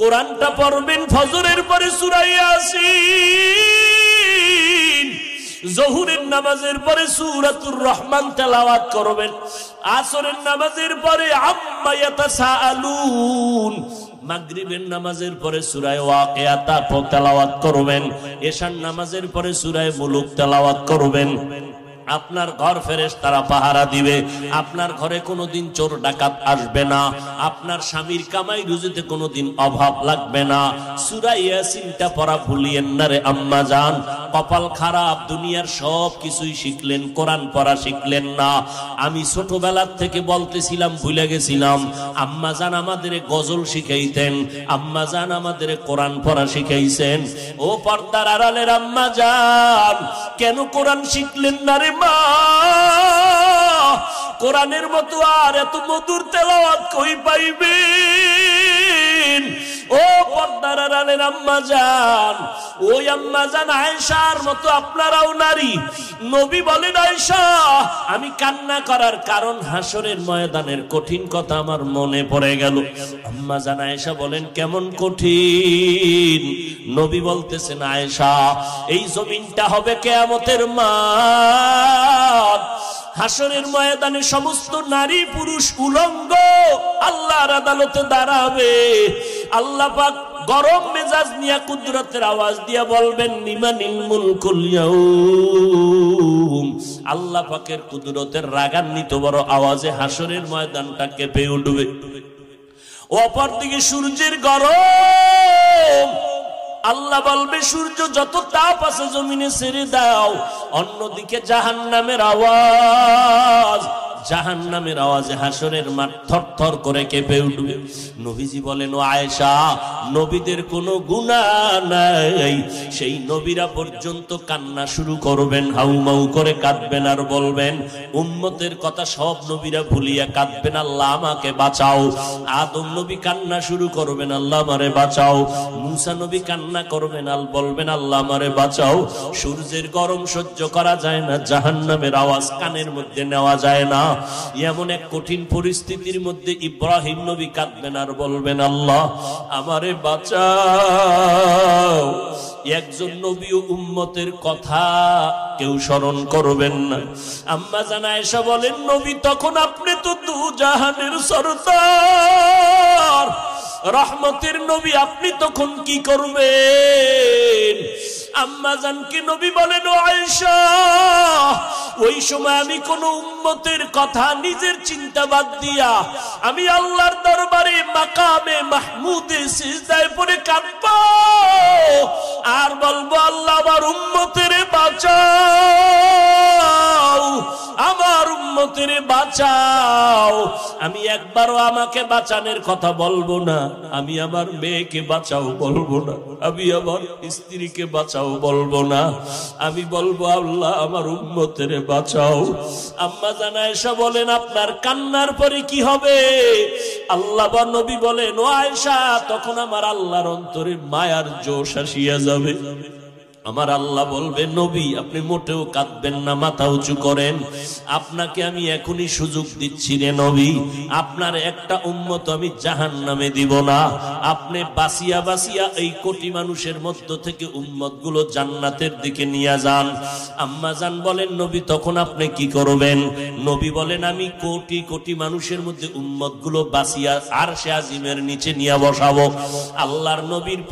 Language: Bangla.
কোরআনটা পড়বেন ফজরের পরে সূরা ইয়াসিন, জোহরের নামাজের পরে সূরাতুর রহমান তেলাওয়াত করবেন, আসরের নামাজের পরে আম্মা ইয়াতাসাআলুন, মাগরিবের নামাজের পরে সূরা ওয়াকিয়া তেলাওয়াত করবেন, এশার নামাজের পরে সূরা মুলুক তেলাওয়াত করবেন। আপনার ঘর ফেরেশতারা পাহারা দিবে, আপনার ঘরে কোনোদিন চোর ডাকাত আসবে না, আপনার স্বামীর কামাই রুজিতে কোনোদিন অভাব লাগবে না। সূরা ইয়াসিনটা পড়া ভুলিয়েন না রে আম্মা জান। কপাল খারাপ, দুনিয়ার সব কিছুই শিখলেন, কোরআন পড়া শিখলেন না। আমি ছোটবেলার থেকে বলতেছিলাম, ভুলে গেছিলাম, আম্মা জান আমাদের গজল শিখাইতেন, আম্মা জান আমাদের কোরআন পড়া শিখাইছেন। ও পর্দার আড়ালের আম্মা জান, কেন কোরআন শিখলেন না রে মা? কোরআনের মতো আর এত মধুর তেলাওয়াত কই পাইবেন? ও পর্দার আড়ালের আম্মা জান, ওই আম্মা জান আয়েশার মতো আপনারাও নারী। নবী বলেন, আয়েশা আমি কান্না করার কারণ হাসরের ময়দানের কঠিন কথা আমার মনে পড়ে গেল। আম্মা জান আয়েশা বলেন, কেমন কঠিন? নবী বলতেছেন, আয়েশা এই জমিনটা হবে কিয়ামতের মাঠ, হাসরের ময়দানে সমস্ত নারী পুরুষ উলঙ্গ আল্লাহর আদালতে দাঁড়াবে। আল্লাহ পাক গরম মেজাজ নিয়ে কুদরতের আওয়াজ দিয়া বলবেন, লিমানিল মুলকুল ইয়াউম। আল্লাহ পাকের কুদরতের রাগান্বিত বড় আওয়াজে হাসরের ময়দানটা কেঁপে উঠবে। অপরদিকে সূর্যের গরম, আল্লাহ বলবে সূর্য যত তাপ আছে জমিনে ছেড়ে দাও। অন্যদিকে জাহান্নামের আওয়াজ, জাহান্নামের আওয়াজে হাসরের মাঠ থরথর করে কেঁপে উঠবে। নবীজি বলেন, ও আয়েশা নবীদের কোনো গুনাহ নাই, সেই নবীরা পর্যন্ত কান্না শুরু করবেন, হাউমাউ করে কাঁদবেন আর বলবেন, উম্মতের কথা সব নবীরা ভুলিয়া কাঁদবেন, আল্লাহ আমাকে বাঁচাও। আদম নবী কান্না শুরু করবেন, আল্লাহ আমারে বাঁচাও। মুসা নবী কান্না করবেন, বলবেন, আল্লাহ আমারে বাঁচাও। সূর্যের গরম সহ্য করা যায় না, জাহান্নামের আওয়াজ কানের মধ্যে নেওয়া যায় না। এমন এক কঠিন পরিস্থিতির মধ্যে ইব্রাহিম নবী কাঁদবেন আর বলবেন, আল্লাহ আমারে বাঁচাও। একজন নবী ও উম্মতের কথা কেউ স্মরণ করবেন না। আম্মা জান আয়েশা বলেন, নবী তখন আপনি তো দু জাহানের সরদার, রহমতের নবী, আপনি তখন কি করবেন? আম্মা জানকে নবী বলেন, ও আয়েশা ওই সময় আমি কোন উম্মতের কথা নিজের চিন্তা বাদ দিয়া আমি আল্লাহর দরবারে মাকামে মাহমুদে সিজদায় পড়ে কাঁদব আর বলবো, আল্লাহ আমার উম্মতের বাঁচাও, আমার উম্মতের বাঁচাও। আমি একবারও আমাকে বাঁচানোর কথা বলবো না, আমি আমার মেয়েকে বাঁচাও বলবো না, আমি আমার স্ত্রীকে বাঁচাও বলবো না, আমি বলবো আল্লাহ আমার উম্মতের বাঁচাও। আম্মা জান আয়েশা বলেন, আপনার কান্নার পরে কি হবে? আল্লাহ বা নবী বলেন, ও আয়েশা তখন আমার আল্লাহর অন্তরে মায়ার জোশ আসিয়া যাবে। আমার আল্লাহ বলবে, নবী আপনি মোটেও কাঁদবেন না, মাথা উঁচু করেন, আপনাকে আমি এখনই সুযোগ দিচ্ছি রে নবী, আপনার একটা উম্মত আমি জাহান্নামে দিব না। আপনি বাঁচিয়া বাঁচিয়া এই কোটি মানুষের মধ্য থেকে উম্মত গুলো জান্নাতের দিকে নিয়ে যান। আম্মা জান বলেন, নবী তখন আপনি কি করবেন? নবী বলেন, আমি কোটি কোটি মানুষের মধ্যে উম্মত গুলো বাঁচিয়া আরশে আজিমের নিচে নিয়ে বসাবো। আল্লাহর নবীর